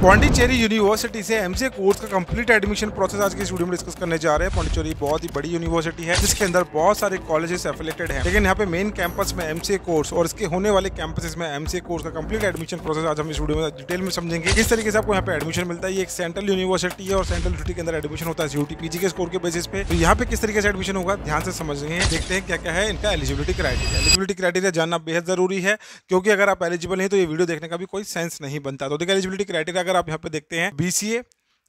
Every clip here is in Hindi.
पौंडीचेरी यूनिवर्सिटी से एमसीए कोर्स का कंप्लीट एडमिशन प्रोसेस आज की इस वीडियो में डिस्कस करने जा रहे हैं। पौंडीचेरी बहुत ही बड़ी यूनिवर्सिटी है जिसके अंदर बहुत सारे कॉलेजेस एफिलेटेड हैं, लेकिन यहाँ पे मेन कैंपस में एमसीए कोर्स और इसके होने वाले कैंपसेस में एमसीए कोर्स का कंप्लीट एडमिशन प्रोसेस आज हम इस वीडियो में डिटेल में समझेंगे। किस तरीके से आपको यहाँ पे एडमिशन मिलता है। ये एक सेंट्रल यूनिवर्सिटी है और सेंट्रल यूनिवर्सिटी के अंदर एडमिशन होता है यूटीपीजी के स्कोर के बेसिस पे। तो यहाँ पे किस तरीके से एडमिशन होगा ध्यान से समझेंगे, देखते हैं क्या क्या है इनका एलिजिबिलिटी क्राइटेरिया। एलिजिबिलिटी क्राइटेरिया जानना बेहद जरूरी है क्योंकि अगर आप एलिजिबल नहीं तो ये वीडियो देखने का भी कोई सेंस नहीं बनता। तो देखिए एलिजिबिलिटी क्राइटेरिया अगर आप यहाँ पे देखते हैं, BCA,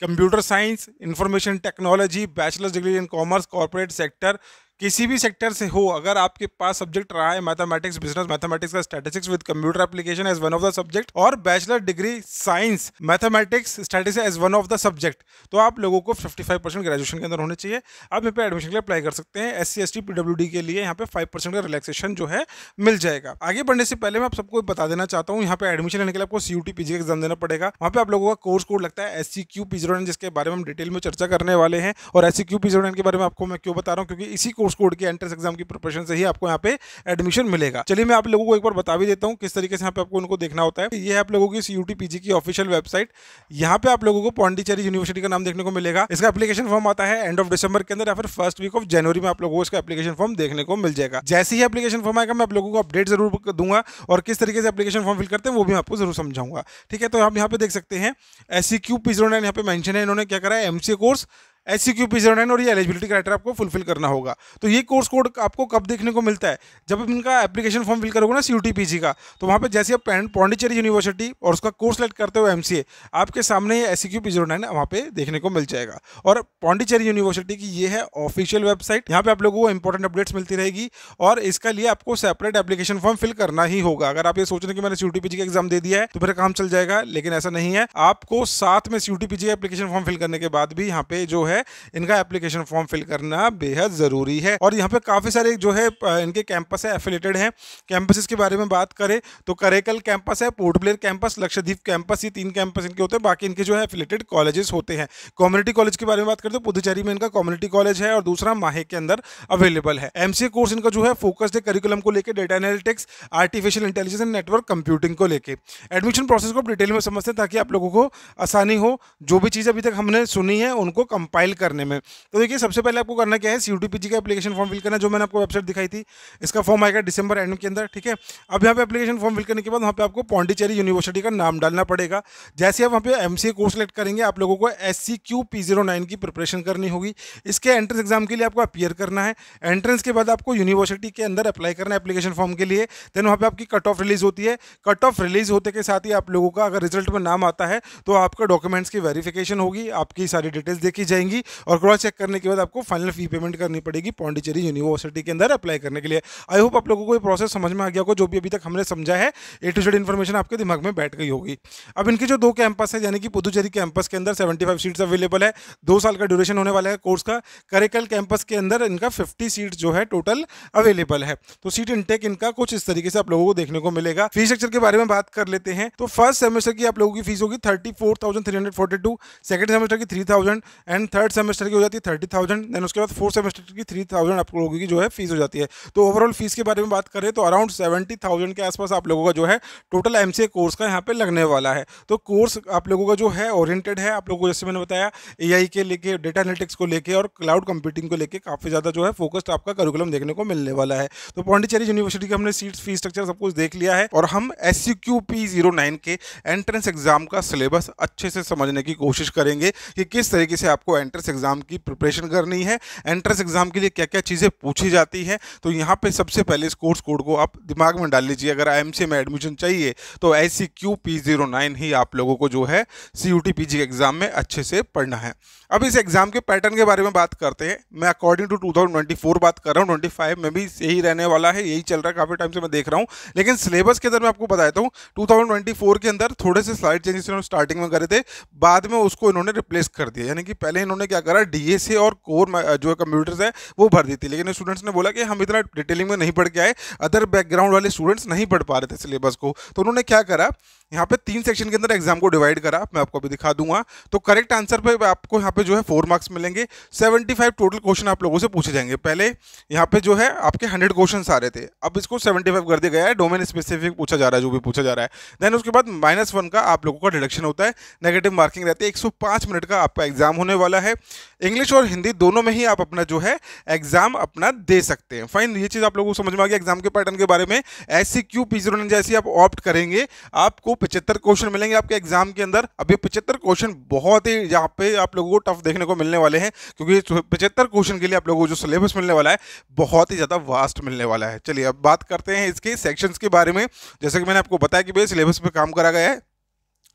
computer science, information technology, bachelors degree in commerce, corporate sector, किसी भी सेक्टर से हो, अगर आपके पास सब्जेक्ट रहा है मैथमेटिक्स, बिजनेस मैथमेटिक्स का statistics with computer application as one of the subject, और bachelor degree science mathematics statistics as one of the subject, तो आप लोगों को 55% ग्रेजुएशन के अंदर होने चाहिए। आप यहाँ पे एडमिशन के लिए अप्लाई कर सकते हैं। SC ST PWD के लिए यहाँ पे 5% का रिलैक्सेशन जो है मिल जाएगा। आगे बढ़ने से पहले मैं आप सबको बता देना चाहता हूँ, यहाँ पे एडमिशन लेने के लिए आपको CUT PG का एग्जाम देना पड़ेगा। वहाँ पे आप लोगों का कोर्स कोड लगता है SCQ P09, जिसके बारे में हम डिटेल में चर्चा करने वाले हैं। और SCQ P09 के बारे में आपको मैं क्यों बता रहा हूँ, क्योंकि इसी कोर्स कोड के एंट्रेंस एग्जाम की प्रिपरेशन से ही आपको यहाँ पे एडमिशन मिलेगा। चलिए मैं आप लोगों को एक बार बता भी देता हूँ किस तरीके से यहाँ पे आपको उनको देखना होता है। ये है आप लोगों की CUT PG की ऑफिशियल वेबसाइट। यहाँ पे आप लोगों को पौंडीचेरी यूनिवर्सिटी का नाम देखने को मिलेगा। इसका एप्लीकेशन फॉर्म आता है एंड ऑफ दिसंबर के अंदर या फिर फर्स्ट वीक ऑफ जनवरी में आप लोगों को इसका एप्लीकेशन फॉर्म देखने को मिल जाएगा। जैसे ही एप्लीकेशन फॉर्म आएगा मैं आप लोगों को अपडेट जरूर दूंगा और किस तरीके से एप्लीकेशन फॉर्म फिल करते हैं वो भी आपको जरूर समझाऊंगा। ठीक है, तो आप यहाँ पे देख सकते हैं SCQ P09 यहाँ पे मेंशन है। इन्होंने क्या करा है, एमसीए कोर्स SCQ P09, और ये एलिजिबिलिटी क्राइटेरिया आपको फुलफिल करना होगा। तो ये कोर्स कोड आपको कब देखने को मिलता है, जब आप इनका एप्लीकेशन फॉर्म फिल करोगे ना CUT PG का, तो वहाँ पे जैसे आप पौंडीचेरी यूनिवर्सिटी और उसका कोर्स सेलेक्ट करते हो MCA, आपके सामने ये SCQ P09 वहाँ पे देखने को मिल जाएगा। और पौंडीचेरी यूनिवर्सिटी की ये है ऑफिशियल वेबसाइट। यहाँ पे आप लोगों को इंपॉर्टेंट अपडेट्स मिलती रहेगी और इसका लिए आपको सेपरेट एप्लीकेशन फॉर्म फिल करना ही होगा। अगर आप ये सोच रहे हैं कि मैंने CUT PG का एग्जाम दे दिया है तो मेरा काम चल जाएगा, लेकिन ऐसा नहीं है। आपको साथ में CUT PG का एप्लीकेशन फॉर्म फिल करने के बाद भी यहाँ पे जो है इनका एप्लीकेशन फॉर्म फिल करना बेहद जरूरी है। और यहाँ पे काफी सारे जो है इनके कैंपस है, एफिलेटेड हैं। कैंपसेस के बारे में बात करें तो करेकल कैंपस है, port Blair campus, Lakshadweep campus, ये 3 कैंपस इनके होते हैं। बाकी इनके जो है एफिलेटेड कॉलेजेस होते हैं। कम्युनिटी कॉलेज के बारे में बात करें तो पुदुचेरी में इनका कम्युनिटी कॉलेज है और दूसरा माहे के अंदर अवेलेबल है। एमसीए कोर्स इनका जो है फोकस्ड है करिकुलम को लेकर, data analytics, artificial intelligence and network computing को लेकर। एडमिशन प्रोसेस को डिटेल में समझते हैं ताकि आप लोगों को आसानी हो जो भी चीज़ अभी तक हमने सुनी है उनको कंपाइल करने में। तो देखिए सबसे पहले आपको करना क्या है, CUT PG का एप्लीकेशन फॉर्म फिल करना, जो मैंने आपको वेबसाइट दिखाई थी। इसका फॉर्म आएगा दिसंबर एंड के अंदर। ठीक है, अब यहाँ पे एप्लीकेशन फॉर्म फिल करने के बाद वहाँ पे आपको पौंडीचेरी यूनिवर्सिटी का नाम डालना पड़ेगा। जैसे आप वहाँ पे MCA कोर्स सेलेक्ट करेंगे, आप लोगों को SCQ P09 की प्रिपरेशन करनी होगी। इसके एंट्रेंस एग्जाम के लिए आपको अपीयर करना है। एंट्रेंस के बाद आपको यूनिवर्सिटी के अंदर अप्लाई करना है एप्लीकेशन फॉर्म के लिए। देन वहाँ पे आपकी कट ऑफ रिलीज होती है। कट ऑफ रिलीज होते के साथ ही आप लोगों का अगर रिजल्ट में नाम आता है तो आपका डॉक्यूमेंट्स की वेरिफिकेशन होगी, आपकी सारी डिटेल्स देखी जाएंगी और क्रॉस चेक करने के बाद आपको फाइनल फी पेमेंट करनी पड़ेगी पौंडीचेरी यूनिवर्सिटी के अंदर अप्लाई करने के लिए। आई होप आप लोगों को ये प्रोसेस समझ में आ गया होगा। जो भी अभी तक हमने समझा है A to Z इन्फॉर्मेशन आपके दिमाग में बैठ गई होगी। अब इनके जो 2 कैंपस है, यानी कि पुदुचेरी कैंपस के अंदर 75 सीट्स अवेलेबल है, 2 साल का ड्यूरेशन होने वाला है कोर्स का। करेकल कैंपस के अंदर इनका 50 सीट जो है टोटल अवेलेबल है। तो सीट इनटेक इनका कुछ इस तरीके से आप लोगों को देखने को मिलेगा। फीस स्ट्रक्चर के बारे में बात कर लेते हैं तो फर्स्ट सेमेस्टर की आप लोगों की फीस होगी 34,342, सेकंड सेमेस्टर की 3,000 एंड थर्ड सेमेस्टर की हो जाती है 30,000। देन उसके बाद फोर्थ सेमेस्टर की 3,000 आप लोगों की जो है फीस हो जाती है। तो ओवरऑल फीस के बारे में बात करें तो अराउंड 70,000 के आसपास आप लोगों का जो है टोटल MCA कोर्स का यहाँ पे लगने वाला है। तो कोर्स आप लोगों का जो है ओरिएंटेड है आप लोगों को, जैसे मैंने बताया, AI के लेके, डेटा एनालिटिक्स को लेके और क्लाउड कंप्यूटिंग को लेके काफी ज्यादा जो है फोकस्ड आपका करिकुलम देखने को मिलने वाला है। तो पौंडीचेरी यूनिवर्सिटी के हमने सीट्स, फीस स्ट्रक्चर सब कुछ देख लिया है और हम SCQ P09 के एंट्रेंस एग्जाम का सिलेबस अच्छे से समझने की कोशिश करेंगे कि किस तरीके से आपको एंट्रेंस एग्जाम की प्रिपरेशन करनी है, एंट्रेंस एग्जाम के लिए क्या क्या चीजें पूछी जाती है। तो यहाँ पे सबसे पहले इस कोर्स कोड को आप दिमाग में डाल लीजिए। अगर MCA में एडमिशन चाहिए तो SCQ P09 ही आप लोगों को जो है CUT PG एग्जाम में अच्छे से पढ़ना है। अब इस एग्जाम के पैटर्न के बारे में बात करते हैं। मैं अकॉर्डिंग टू 2024 बात कर रहा हूँ, 25 में भी यही रहने वाला है, यही चल रहा है, काफी टाइम से मैं देख रहा हूँ। लेकिन सिलेबस के अंदर मैं आपको बताता हूँ 2024 के अंदर थोड़े से स्लाइड चेंजेस इन्होंने स्टार्टिंग में करे थे, बाद में उसको इन्होंने रिप्लेस कर दिया। यानी कि पहले इन्होंने क्या करा, DSA और कोर जो कंप्यूटर्स है वो भर दी थी, लेकिन स्टूडेंट्स ने बोला कि हम इतना डिटेलिंग में नहीं पढ़ के आए, अदर बैकग्राउंड वाले स्टूडेंट्स नहीं पढ़ पा रहे थे सिलेबस को। तो उन्होंने क्या करा, यहाँ पे 3 सेक्शन के अंदर एग्जाम को डिवाइड करा, मैं आपको अभी दिखा दूंगा। तो करेक्ट आंसर पे आपको यहाँ पे जो है 4 मार्क्स मिलेंगे। 75 टोटल क्वेश्चन आप लोगों से पूछे जाएंगे। पहले यहाँ पे जो है आपके 100 क्वेश्चन आ रहे थे, अब इसको 75 कर दिया गया है, डोमेन स्पेसिफिक पूछा जा रहा है जो भी पूछा जा रहा है। देन उसके बाद -1 का आप लोगों का डिडक्शन होता है, नेगेटिव मार्किंग रहती है। 105 मिनट का आपका एग्जाम होने वाला है। इंग्लिश और हिंदी दोनों में ही आप अपना जो है एग्जाम अपना दे सकते हैं। फाइन, ये चीज़ आप लोगों को समझ में आ गया एग्जाम के पैटर्न के बारे में। SCQ P09 जैसी आप ऑप्ट करेंगे आपको 75 क्वेश्चन मिलेंगे आपके एग्जाम के अंदर। अब ये 75 क्वेश्चन बहुत ही यहाँ पे आप लोगों को टफ देखने को मिलने वाले हैं, क्योंकि 75 क्वेश्चन के लिए आप लोगों को जो सिलेबस मिलने वाला है बहुत ही ज़्यादा वास्ट मिलने वाला है। चलिए अब बात करते हैं इसके सेक्शंस के बारे में। जैसे कि मैंने आपको बताया कि भाई सिलेबस पे काम करा गया है।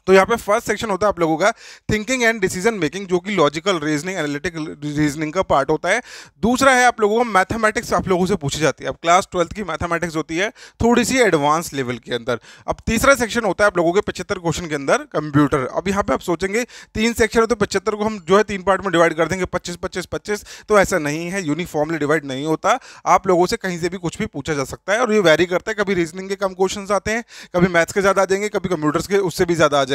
तो यहाँ पे फर्स्ट सेक्शन होता है आप लोगों का थिंकिंग एंड डिसीजन मेकिंग, जो कि लॉजिकल रीजनिंग एनालिटिकल रीजनिंग का पार्ट होता है। दूसरा है आप लोगों को मैथमेटिक्स आप लोगों से पूछी जाती है। अब क्लास 12th की मैथमेटिक्स होती है थोड़ी सी एडवांस लेवल के अंदर। अब तीसरा सेक्शन होता है आप लोगों के 75 क्वेश्चन के अंदर कंप्यूटर। अब यहाँ पे आप सोचेंगे 3 सेक्शन है तो 75 को हम जो है 3 पार्ट में डिवाइड कर देंगे, 25-25-25। तो ऐसा नहीं है, यूनिफॉर्मली डिवाइड नहीं होता। आप लोगों से कहीं से भी कुछ भी पूछा जा सकता है और ये वेरी करता है। कभी रीजनिंग के कम क्वेश्चन आते हैं, कभी मैथ्स के ज़्यादा आ जाएंगे, कभी कंप्यूटर्स के उससे भी ज़्यादा आ जाएंगे।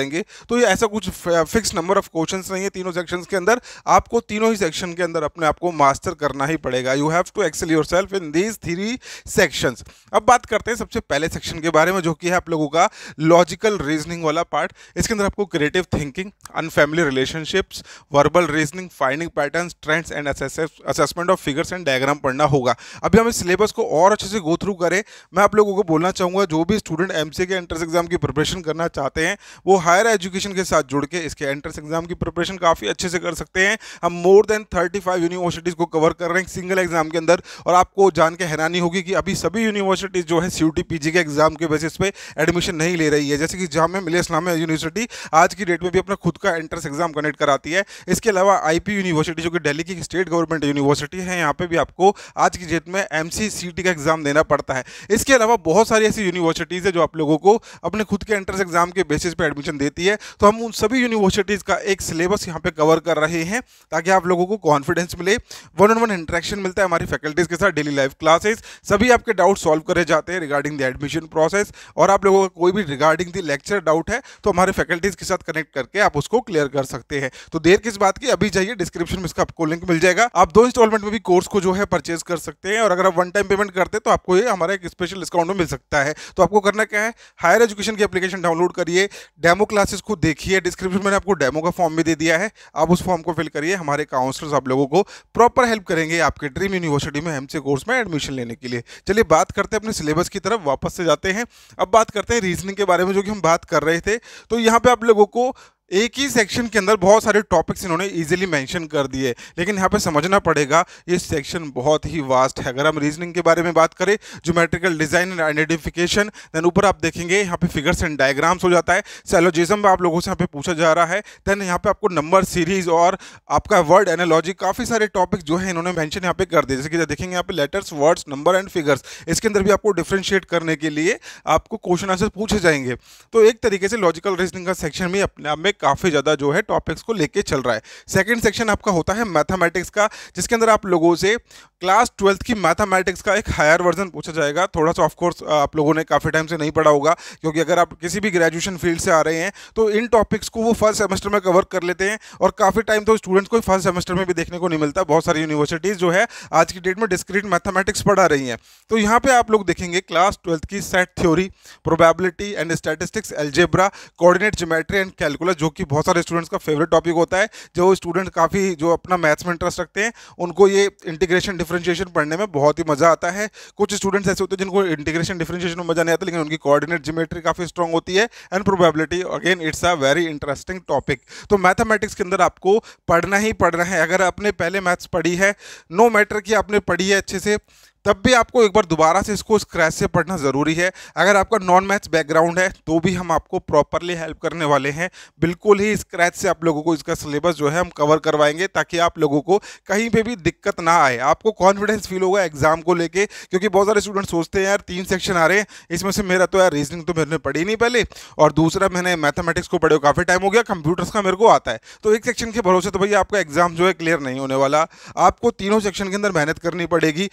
तो ये ऐसा कुछ फिक्स नंबर ऑफ क्वेश्चंस नहीं है तीनों सेक्शंस के अंदर। आपको तीनों ही सेक्शन के अंदर अपने आप को मास्टर करना ही पड़ेगा। You have to excel yourself in these 3 sections. अब बात करते हैं सबसे पहले सेक्शन के बारे में, जो कि है आप लोगों का लॉजिकल रीजनिंग वाला पार्ट। इसके अंदर आपको creative thinking, unfamiliar relationships, verbal reasoning, finding patterns, trends and assessment of figures and diagram पढ़ना होगा। अभी हम इस सिलेबस को और अच्छे से गो थ्रू करें, मैं आप लोगों को बोलना चाहूँगा जो भी स्टूडेंट एमसीए के एंट्रेंस एग्जाम की प्रिपरेशन करना चाहते हैं वो हायर एजुकेशन के साथ जुड़ के इसके एंट्रेंस एग्जाम की प्रिपरेशन काफ़ी अच्छे से कर सकते हैं। हम मोर देन 35 यूनिवर्सिटीज़ को कवर कर रहे हैं सिंगल एग्जाम के अंदर। और आपको जान के हैरानी होगी कि अभी सभी यूनिवर्सिटीज़ जो है CUT PG के एग्जाम के बेसिस पे एडमिशन नहीं ले रही है। जैसे कि जामिया मिलिया इस्लामिया यूनिवर्सिटी आज की डेट में भी अपना खुद का एंट्रेंस एग्जाम कंडक्ट कराती है। इसके अलावा IP यूनिवर्सिटी जो कि दिल्ली की स्टेट गवर्नमेंट यूनिवर्सिटी है, यहाँ पे भी आपको आज की डेट में MCCT का एग्जाम देना पड़ता है। इसके अलावा बहुत सारी ऐसी यूनिवर्सिटीज़ है जो आप लोगों को अपने खुद के एंट्रेंस एग्जाम के बेसिस पे एडमिशन देती है। तो हम उन सभी यूनिवर्सिटीज़ का एक सिलेबस यहाँ पे कवर कर रहे हैं ताकि आप लोगों को कॉन्फिडेंस मिले, 1-on-1 इंटरेक्शन मिलता है हमारी फैकल्टीज़ के साथ, डेली लाइफ क्लासेस, सभी आपके डाउट सॉल्व करे जाते हैं रिगार्डिंग द एडमिशन प्रोसेस। और आप लोगों का कोई भी रिगार्डिंग द लेक्चर डाउट है तो हमारे फैकल्टीज़ के साथ कनेक्ट करके आप उसको क्लियर कर सकते हैं। तो देर किस बात की, अभी जाइए डिस्क्रिप्शन में इसका आपको लिंक मिल जाएगा। आप 2 इंस्टॉलमेंट में भी कोर्स को जो है परचेज कर सकते हैं। और अगर आप 1 टाइम पेमेंट करते हैं तो आपको ये हमारा एक स्पेशल डिस्काउंट में मिल सकता है। तो आपको करना क्या है, हायर एजुकेशन की एप्लीकेशन डाउनलोड करिए, डेमो क्लासेस को देखिए, डिस्क्रिप्शन में आपको डेमो का फॉर्म भी दे दिया है, आप उस फॉर्म को फिल करिए। हमारे काउंसलर्स आप लोगों को प्रॉपर हेल्प करेंगे आपके ड्रीम यूनिवर्सिटी में एमसीए कोर्स में एडमिशन लेने के लिए। चलिए बात करते हैं अपने सिलेबस की तरफ वापस से जाते हैं। अब बात करते हैं रीजनिंग के बारे में जो कि हम बात कर रहे थे। तो यहाँ पे आप लोगों को एक ही सेक्शन के अंदर बहुत सारे टॉपिक्स इन्होंने इजीली मेंशन कर दिए, लेकिन यहाँ पे समझना पड़ेगा ये सेक्शन बहुत ही वास्ट है। अगर हम रीजनिंग के बारे में बात करें, geometrical design and identification, then ऊपर आप देखेंगे यहाँ पे फिगर्स एंड डायग्राम्स हो जाता है। सैलोजिज्म आप लोगों से यहाँ पे पूछा जा रहा है। देन यहाँ पे आपको नंबर सीरीज और आपका वर्ड एनालॉजी, काफ़ी सारे टॉपिक्स जो है इन्होंने मैंशन यहाँ पे कर दिए। जैसे कि देखेंगे यहाँ पे letters, words, number and figures, इसके अंदर भी आपको डिफ्रेंशिएट करने के लिए आपको क्वेश्चन आंसर पूछे जाएंगे। तो एक तरीके से लॉजिकल रीजनिंग का सेक्शन भी अपने आप में काफ़ी ज़्यादा जो है टॉपिक्स को लेके चल रहा है। सेकंड सेक्शन आपका होता है मैथमेटिक्स का, जिसके अंदर आप लोगों से क्लास 12th की मैथमेटिक्स का एक हायर वर्जन पूछा जाएगा। थोड़ा सा ऑफकोर्स आप लोगों ने काफ़ी टाइम से नहीं पढ़ा होगा, क्योंकि अगर आप किसी भी ग्रेजुएशन फील्ड से आ रहे हैं तो इन टॉपिक्स को वो फर्स्ट सेमेस्टर में कवर कर लेते हैं। और काफ़ी टाइम तो स्टूडेंट्स को फर्स्ट सेमेस्टर में भी देखने को नहीं मिलता। बहुत सारी यूनिवर्सिटीज़ जो है आज की डेट में डिस्क्रीट मैथमेटिक्स पढ़ा रही हैं। तो यहाँ पे आप लोग देखेंगे क्लास 12th की set theory, probability and statistics, algebra, coordinate geometry and calculus, जो कि बहुत सारे स्टूडेंट्स का फेवरेट टॉपिक होता है। जो स्टूडेंट काफ़ी जो अपना मैथ्स में इंटरेस्ट रखते हैं उनको ये इंटीग्रेशन डिफरेंशिएशन पढ़ने में बहुत ही मजा आता है। कुछ स्टूडेंट्स ऐसे होते हैं जिनको इंटीग्रेशन डिफरेंशिएशन में मजा नहीं आता, लेकिन उनकी कोऑर्डिनेट ज्योमेट्री काफ़ी स्ट्रांग होती है and probability again it's a very interesting topic. तो मैथमेटिक्स के अंदर आपको पढ़ना ही पढ़ना है। अगर आपने पहले मैथ्स पढ़ी है, नो मैटर कि आपने पढ़ी है अच्छे से, तब भी आपको एक बार दोबारा से इसको स्क्रैच से पढ़ना ज़रूरी है। अगर आपका नॉन मैथ्स बैकग्राउंड है तो भी हम आपको प्रॉपरली हेल्प करने वाले हैं। बिल्कुल ही स्क्रैच से आप लोगों को इसका सिलेबस जो है हम कवर करवाएंगे, ताकि आप लोगों को कहीं पे भी दिक्कत ना आए, आपको कॉन्फिडेंस फील होगा एग्जाम को लेके। क्योंकि बहुत सारे स्टूडेंट सोचते हैं यार 3 सेक्शन आ रहे हैं, इसमें से मेरा तो यार रीजनिंग तो मैंने पढ़ी नहीं पहले, और दूसरा मैंने मैथमेटिक्स को पढ़े काफ़ी टाइम हो गया, कंप्यूटर्स का मेरे को आता है। तो एक सेक्शन के भरोसे तो भैया आपका एग्जाम जो है क्लियर नहीं होने वाला। आपको तीनों सेक्शन के अंदर मेहनत करनी पड़ेगी।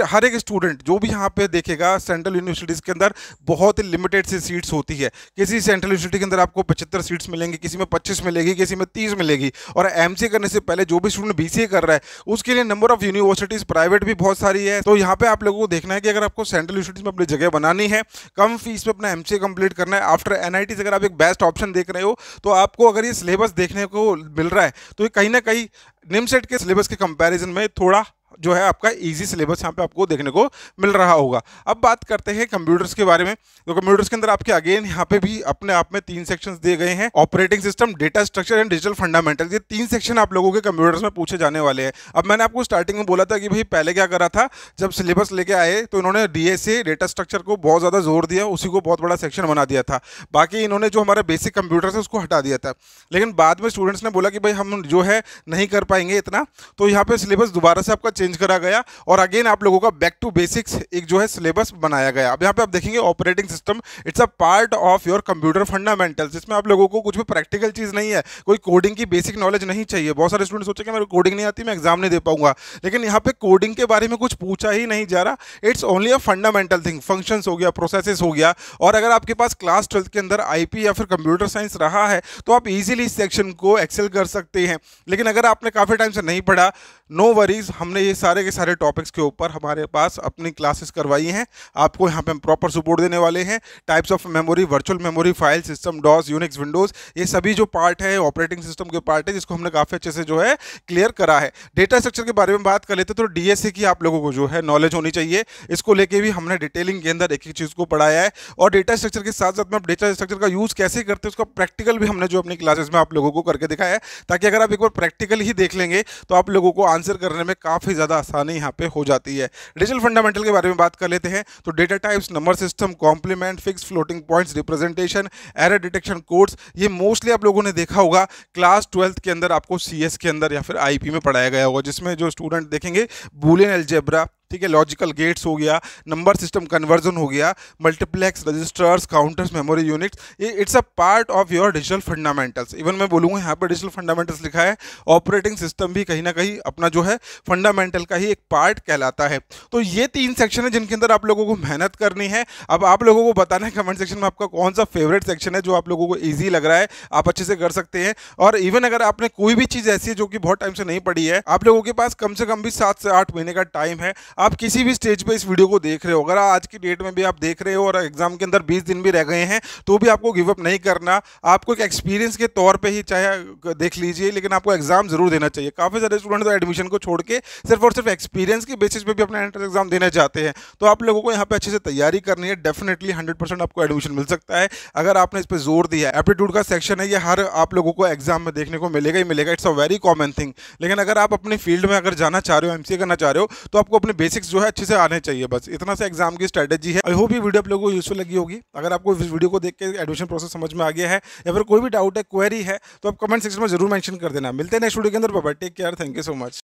हर एक स्टूडेंट जो भी यहाँ पे देखेगा सेंट्रल यूनिवर्सिटीज़ के अंदर बहुत ही लिमिटेड सी सीट्स होती है। किसी सेंट्रल यूनिवर्सिटी के अंदर आपको 75 सीट्स मिलेंगी, किसी में 25 मिलेगी, किसी में 30 मिलेगी। और एमसीए करने से पहले जो भी स्टूडेंट बीसीए कर रहा है उसके लिए नंबर ऑफ यूनिवर्सिटीज़ प्राइवेट भी बहुत सारी है। तो यहाँ पे आप लोगों को देखना है कि अगर आपको सेंट्रल यूनिवर्सिटीज़ में अपनी जगह बनानी है, कम फीस में अपना एमसीए कंप्लीट करना है, आफ्टर एनआईटी अगर आप एक बेस्ट ऑप्शन देख रहे हो, तो आपको अगर ये सिलेबस देखने को मिल रहा है तो ये कहीं ना कहीं निमसेट के सिलेबस के कंपैरिजन में थोड़ा जो है आपका इजी सिलेबस यहाँ पे आपको देखने को मिल रहा होगा। अब बात करते हैं कंप्यूटर्स के बारे में। तो कंप्यूटर्स के अंदर आपके अगेन यहाँ पे भी अपने आप में 3 सेक्शंस दिए गए हैं, operating system, data structure and digital fundamental. ये 3 सेक्शन आप लोगों के कंप्यूटर्स में पूछे जाने वाले हैं। अब मैंने आपको स्टार्टिंग में बोला था कि भाई पहले क्या करा था, जब सिलेबस लेके आए तो इन्होंने डीएसए डेटा स्ट्रक्चर को बहुत ज़्यादा जोर दिया, उसी को बहुत बड़ा सेक्शन बना दिया था। बाकी इन्होंने जो हमारा बेसिक कंप्यूटर्स है उसको हटा दिया था। लेकिन बाद में स्टूडेंट्स ने बोला कि भाई हम जो है नहीं कर पाएंगे इतना, तो यहाँ पे सिलेबस दोबारा से आपका चेंज करा गया और अगेन आप लोगों का बैक टू बेसिक्स एक जो है सिलेबस बनाया गया। अब यहाँ पे आप देखेंगे operating system, it's a part of your computer fundamentals. इसमें आप लोगों को कुछ भी प्रैक्टिकल चीज़ नहीं है, कोई कोडिंग की बेसिक नॉलेज नहीं चाहिए। बहुत सारे स्टूडेंट सोचे कि मेरे कोडिंग नहीं आती, मैं एग्जाम नहीं दे पाऊंगा, लेकिन यहाँ पे कोडिंग के बारे में कुछ पूछा ही नहीं जा रहा। It's only a fundamental thing, functions हो गया, प्रोसेसेस हो गया। और अगर आपके पास क्लास 12 के अंदर आईपी या फिर कंप्यूटर साइंस रहा है तो आप इजीली इस सेक्शन को एक्सेल कर सकते हैं। लेकिन अगर आपने काफ़ी टाइम से नहीं पढ़ा, नो वरीज, हमने ये सारे के सारे टॉपिक्स के ऊपर हमारे पास अपनी क्लासेस करवाई हैं। आपको यहाँ पे हम प्रॉपर सपोर्ट देने वाले हैं। Types of memory, virtual memory, file system, DOS, Unix, Windows, ये सभी जो पार्ट है ऑपरेटिंग सिस्टम के पार्ट है, जिसको हमने काफ़ी अच्छे से जो है क्लियर करा है। डेटा स्ट्रक्चर के बारे में बात कर लेते तो डीएसए की आप लोगों को जो है नॉलेज होनी चाहिए। इसको लेके भी हमने डिटेलिंग के अंदर एक एक चीज़ को पढ़ाया है। और डेटा स्ट्रक्चर के साथ साथ में डेटा स्ट्रक्चर का यूज़ कैसे करते हैं उसका प्रैक्टिकल भी हमने जो अपनी क्लासेस में आप लोगों को करके दिखाया है, ताकि अगर आप एक बार प्रैक्टिकल ही देख लेंगे तो आप लोगों को आंसर करने में काफ़ी ज़्यादा आसानी यहाँ पे हो जाती है। डिजिटल फंडामेंटल के बारे में बात कर लेते हैं तो data types, number system, complement, fix, floating points, representation, error detection codes, ये मोस्टली आप लोगों ने देखा होगा क्लास 12 के अंदर आपको सीएस के अंदर या फिर आईपी में पढ़ाया गया होगा, जिसमें जो स्टूडेंट देखेंगे बूलियन अलजेब्रा, ठीक है, लॉजिकल गेट्स हो गया, नंबर सिस्टम कन्वर्जन हो गया, multiplex, registers, counters, memory units, ये it's a part of your digital fundamentals. Even मैं बोलूँगा यहाँ पर डिजिटल फंडामेंटल्स लिखा है, ऑपरेटिंग सिस्टम भी कहीं ना कहीं अपना जो है फंडामेंटल का ही एक पार्ट कहलाता है। तो ये 3 सेक्शन है जिनके अंदर आप लोगों को मेहनत करनी है। अब आप लोगों को बताना है कमेंट सेक्शन में आपका कौन सा फेवरेट सेक्शन है जो आप लोगों को ईजी लग रहा है, आप अच्छे से कर सकते हैं। और इवन अगर आपने कोई भी चीज़ ऐसी है जो कि बहुत टाइम से नहीं पढ़ी है, आप लोगों के पास कम से कम भी 7 से 8 महीने का टाइम है। आप किसी भी स्टेज पे इस वीडियो को देख रहे हो, अगर आज की डेट में भी आप देख रहे हो और एग्जाम के अंदर 20 दिन भी रह गए हैं, तो भी आपको गिव अप नहीं करना। आपको एक एक्सपीरियंस के तौर पे ही चाहे देख लीजिए, लेकिन आपको एग्जाम जरूर देना चाहिए। काफ़ी सारे स्टूडेंट तो एडमिशन को छोड़ के सिर्फ और सिर्फ एक्सपीरियंस के बेसिस पे भी अपना एंट्रेंस एग्जाम देना चाहते हैं। तो आप लोगों को यहाँ पे अच्छे से तैयारी करनी है। डेफिनेटली 100% आपको एडमिशन मिल सकता है अगर आपने इस पर जोर दिया है। एप्टीट्यूड का सेक्शन है, ये हर आप लोगों को एग्जाम में देखने को मिलेगा ही मिलेगा, it's a very common thing. लेकिन अगर आप अपनी फील्ड में अगर जाना चाह रहे हो, एमसीए करना चाह रहे हो, तो आपको अपने बेसिक्स जो है अच्छे से आने चाहिए। बस इतना सा एग्जाम की स्ट्रेटेजी है। आई होप ये वीडियो आप लोगों को यूजफुल लगी होगी। अगर आपको इस वीडियो को देख के एडमिशन प्रोसेस समझ में आ गया है या फिर कोई भी डाउट है, क्वेरी है, तो आप कमेंट सेक्शन में जरूर मेंशन कर देना। मिलते हैं नेक्स्ट वीडियो के अंदर। Bye bye, take care, thank you so much.